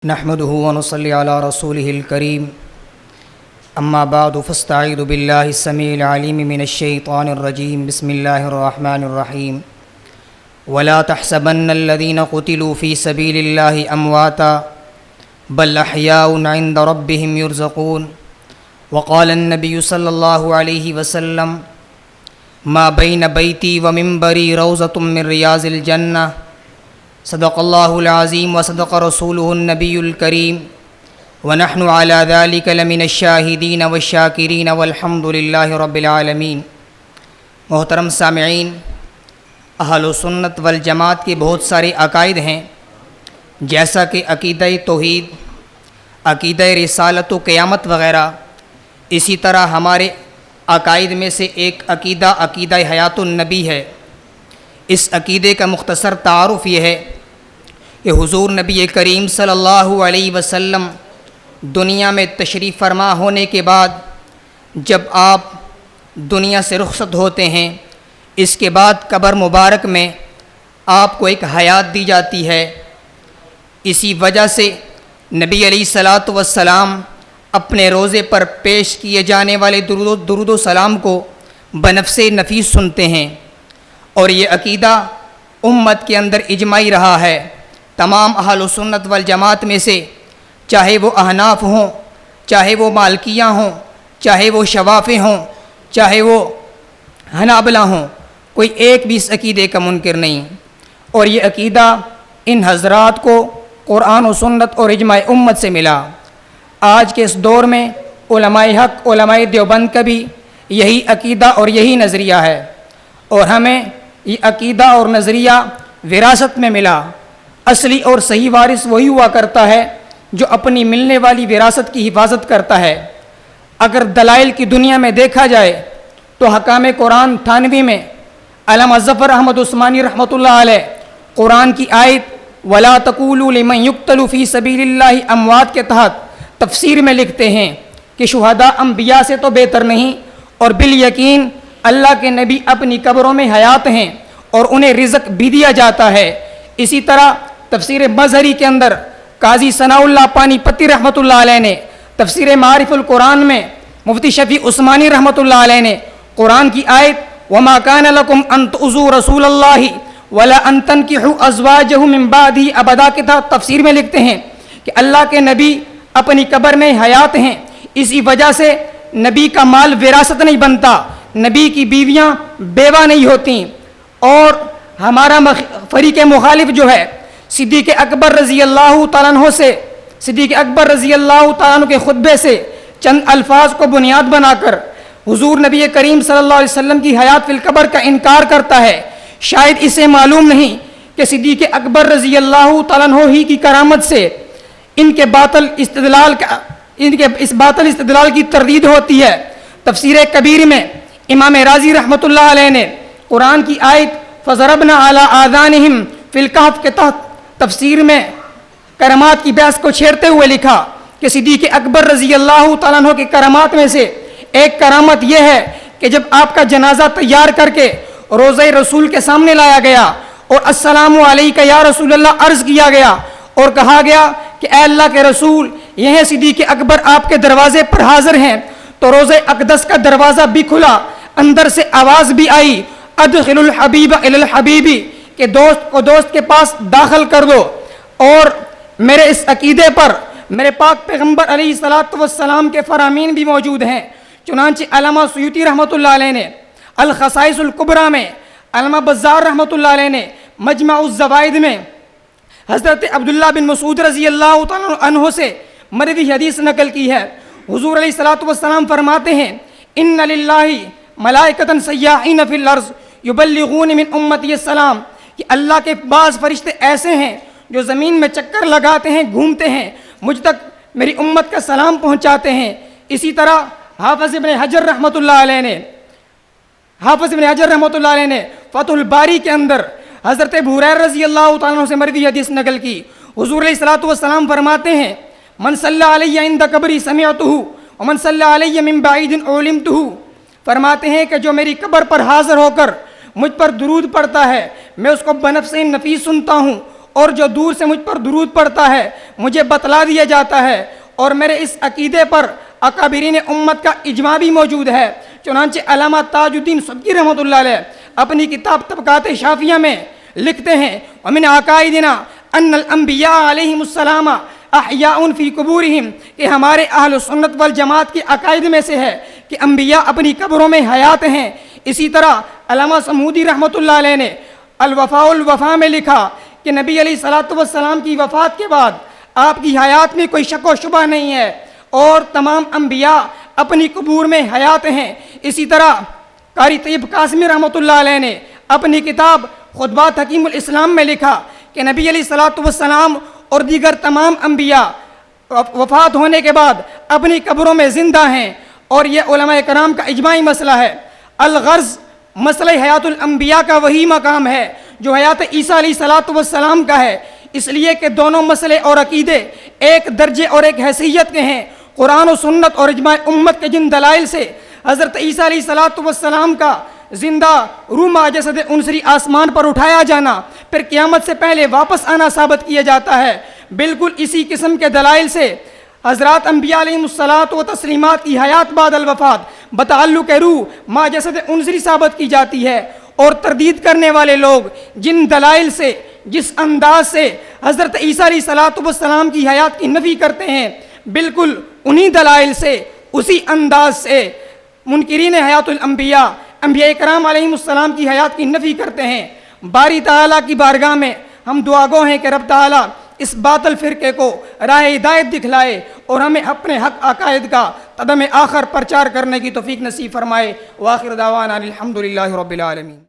نحمده ونصلي على رسوله الكريم اما بعد فاستعيذ بالله السميع العليم من الشيطان الرجيم بسم الله الرحمن الرحيم ولا تحسبن الذين قتلوا في سبيل الله امواتا بل احياء عند ربهم يرزقون وقال النبي صلى الله عليه وسلم ما بين بيتي ومنبري روضة من رياض الجنة صدق اللہ العظیم وصدق رسولہ النبی الکریم ونحن على ذلك لمن الشاہدین والشاکرین والحمد للہ رب العالمین۔ محترم سامعین، اہل سنت والجماعت کے بہت سارے عقائد ہیں، جیسا کہ عقیدہ توحید، عقیدہ رسالت و قیامت وغیرہ۔ اسی طرح ہمارے عقائد میں سے ایک عقیدہ حیات النبی ہے۔ اس عقیدے کا مختصر تعارف یہ ہے کہ حضور نبی کریم صلی اللہ علیہ وسلم دنیا میں تشریف فرما ہونے کے بعد جب آپ دنیا سے رخصت ہوتے ہیں، اس کے بعد قبر مبارک میں آپ کو ایک حیات دی جاتی ہے۔ اسی وجہ سے نبی علیہ الصلاۃ والسلام اپنے روضے پر پیش کیے جانے والے درود و سلام کو بنفس نفیس سنتے ہیں، اور یہ عقیدہ امت کے اندر اجماعی رہا ہے۔ تمام اہل سنت والجماعت میں سے چاہے وہ احناف ہوں، چاہے وہ مالکیہ ہوں، چاہے وہ شوافی ہوں، چاہے وہ حنابلہ ہوں، کوئی ایک بھی اس عقیدے کا منکر نہیں۔ اور یہ عقیدہ ان حضرات کو قرآن و سنت اور اجماع امت سے ملا۔ آج کے اس دور میں علماء حق، علماء دیوبند کا بھی یہی عقیدہ اور یہی نظریہ ہے، اور ہمیں یہ عقیدہ اور نظریہ وراثت میں ملا۔ اصلی اور صحیح وارث وہی ہوا کرتا ہے جو اپنی ملنے والی وراثت کی حفاظت کرتا ہے۔ اگر دلائل کی دنیا میں دیکھا جائے تو حکام قرآن تھانوی میں علامہ ظفر احمد عثمانی رحمۃ اللہ علیہ قرآن کی آیت وَلَا تَقُولُوا لِمَنْ يُقْتَلُ فِي سَبِيلِ اللَّهِ اموات کے تحت تفسیر میں لکھتے ہیں کہ شہداء انبیاء سے تو بہتر نہیں، اور بالیقین اللہ کے نبی اپنی قبروں میں حیات ہیں اور انہیں رزق بھی دیا جاتا ہے۔ اسی طرح تفسیر مظہری کے اندر قاضی ثناء اللہ پانی پتی رحمۃ اللہ علیہ نے، تفسیر معارف القرآن میں مفتی شفیع عثمانی رحمۃ اللہ علیہ نے قرآن کی آیت وَمَا كَانَ لَكُمْ أَن تُؤْذُوا رَسُولَ اللَّهِ وَلَا أَن تَنكِحُوا أَزْوَاجَهُ مِن بَعْدِهِ أَبَدًا کے تحت تفسیر میں لکھتے ہیں کہ اللہ کے نبی اپنی قبر میں حیات ہیں، اسی وجہ سے نبی کا مال وراثت نہیں بنتا، نبی کی بیویاں بیوہ نہیں ہوتیں۔ اور ہمارا فریق مخالف جو ہے صدیق اکبر رضی اللہ تعالیٰ عنہ سے، صدیق اکبر رضی اللہ تعالیٰ عنہ کے خطبے سے چند الفاظ کو بنیاد بنا کر حضور نبی کریم صلی اللہ علیہ وسلم کی حیات فی القبر کا انکار کرتا ہے۔ شاید اسے معلوم نہیں کہ صدیق اکبر رضی اللہ تعالیٰ عنہ ہی کی کرامت سے ان کے اس باطل استدلال کی تردید ہوتی ہے۔ تفسیر کبیر میں امام رازی رحمۃ اللہ علیہ نے قرآن کی آیت فَضَرَبْنَا عَلَىٰ آذَانِهِمْ فِي الْكَهْفِ کے تحت تفسیر میں کرامات کی بحث کو چھیڑتے ہوئے لکھا کہ صدیق اکبر رضی اللہ تعالیٰ عنہ کی کرامات میں سے ایک کرامت یہ ہے کہ جب آپ کا جنازہ تیار کر کے روضہ رسول کے سامنے لایا گیا اور السلام علیک یا رسول اللہ عرض کیا گیا اور کہا گیا کہ اے اللہ کے رسول یہ ہیں صدیق اکبر آپ کے دروازے پر حاضر ہیں، تو روضہ اقدس کا دروازہ بھی کھلا، اندر سے آواز بھی آئی ادخل الحبیب الی الحبیب کہ دوست کو دوست کے پاس داخل کر دو۔ اور میرے اس عقیدے پر میرے پاک پیغمبر علیہ الصلاۃ والسلام کے فرامین بھی موجود ہیں۔ چنانچہ علامہ سیوطی رحمۃ اللہ علیہ نے الخصائص الکبریٰ میں، علامہ بزار رحمۃ اللہ علیہ نے مجمع الزوائد میں حضرت عبداللہ بن مسعود رضی اللہ تعالیٰ عنہ سے مروی حدیث نقل کی ہے۔ حضور علیہ الصلاۃ والسلام فرماتے ہیں ان للہ ملائکۃ سیاحین فی الارض یبلغون من امتی السلام کہ اللہ کے بعض فرشتے ایسے ہیں جو زمین میں چکر لگاتے ہیں، گھومتے ہیں، مجھ تک میری امت کا سلام پہنچاتے ہیں۔ اسی طرح حافظ ابن حجر رحمۃ اللہ علیہ نے فتح الباری کے اندر حضرت ابو ہریرہ رضی اللہ تعالیٰ عنہ سے مروی حدیث نقل کی۔ حضور علیہ الصلاۃ والسلام فرماتے ہیں من صلی علی عند قبری سمعتہ ومن صلی علی من بعید علمتہ، فرماتے ہیں کہ جو میری قبر پر حاضر ہو کر مجھ پر درود پڑھتا ہے میں اس کو بنفس نفیس سنتا ہوں، اور جو دور سے مجھ پر درود پڑھتا ہے مجھے بتلا دیا جاتا ہے، اور میرے اس عقیدے پر اکابرین امت کا اجماع بھی موجود ہے۔ چنانچہ علامہ تاج الدین سبکی رحمۃ اللہ علیہ اپنی کتاب طبقات شافیہ میں لکھتے ہیں، ومن عقائدنا ان الانبیاء علیہم السلام احیاء فی قبورہم، کہ ہمارے اہل سنت والجماعت کے عقائد میں سے ہے کہ انبیاء اپنی قبروں میں حیات ہیں۔ اسی طرح علامہ سمودی رحمۃ اللہ علیہ نے الوفاء الوفا میں لکھا کہ نبی علیہ الصلوۃ والسلام کی وفات کے بعد آپ کی حیات میں کوئی شک و شبہ نہیں ہے، اور تمام انبیاء اپنی قبور میں حیات ہیں۔ اسی طرح قاری طیب قاسمی رحمۃ اللہ علیہ نے اپنی کتاب خطبات حکیم الاسلام میں لکھا کہ نبی علیہ الصلوۃ والسلام اور دیگر تمام انبیاء وفات ہونے کے بعد اپنی قبروں میں زندہ ہیں، اور یہ علماء کرام کا اجماعی مسئلہ ہے۔ الغرض مسئلہ حیات الانبیاء کا وہی مقام ہے جو حیات عیسیٰ علیہ الصلوۃ والسلام کا ہے، اس لیے کہ دونوں مسئلے اور عقیدے ایک درجے اور ایک حیثیت کے ہیں۔ قرآن و سنت اور اجماع امت کے جن دلائل سے حضرت عیسیٰ علیہ الصلوۃ والسلام کا زندہ روح جسد عنصری آسمان پر اٹھایا جانا، پھر قیامت سے پہلے واپس آنا ثابت کیا جاتا ہے، بالکل اسی قسم کے دلائل سے حضرات انبیاء علیہم الصلاۃ و تسلیمات کی حیات بعد الوفات بتعلق روح ما جسد عنصری ثابت کی جاتی ہے۔ اور تردید کرنے والے لوگ جن دلائل سے، جس انداز سے حضرت عیسیٰ علیہ الصلوۃ والسلام کی حیات کی نفی کرتے ہیں، بالکل انہی دلائل سے، اسی انداز سے منکرین حیات الانبیاء، انبیاء کرام علیہم السلام کی حیات کی نفی کرتے ہیں۔ باری تعالیٰ کی بارگاہ میں ہم دعا گو ہیں کہ رب تعالیٰ اس باطل فرقے کو راہ ہدایت دکھلائے اور ہمیں اپنے حق عقائد کا قدم آخر پرچار کرنے کی توفیق نصیب فرمائے۔ وآخر دعوانا الحمدللہ رب العالمین۔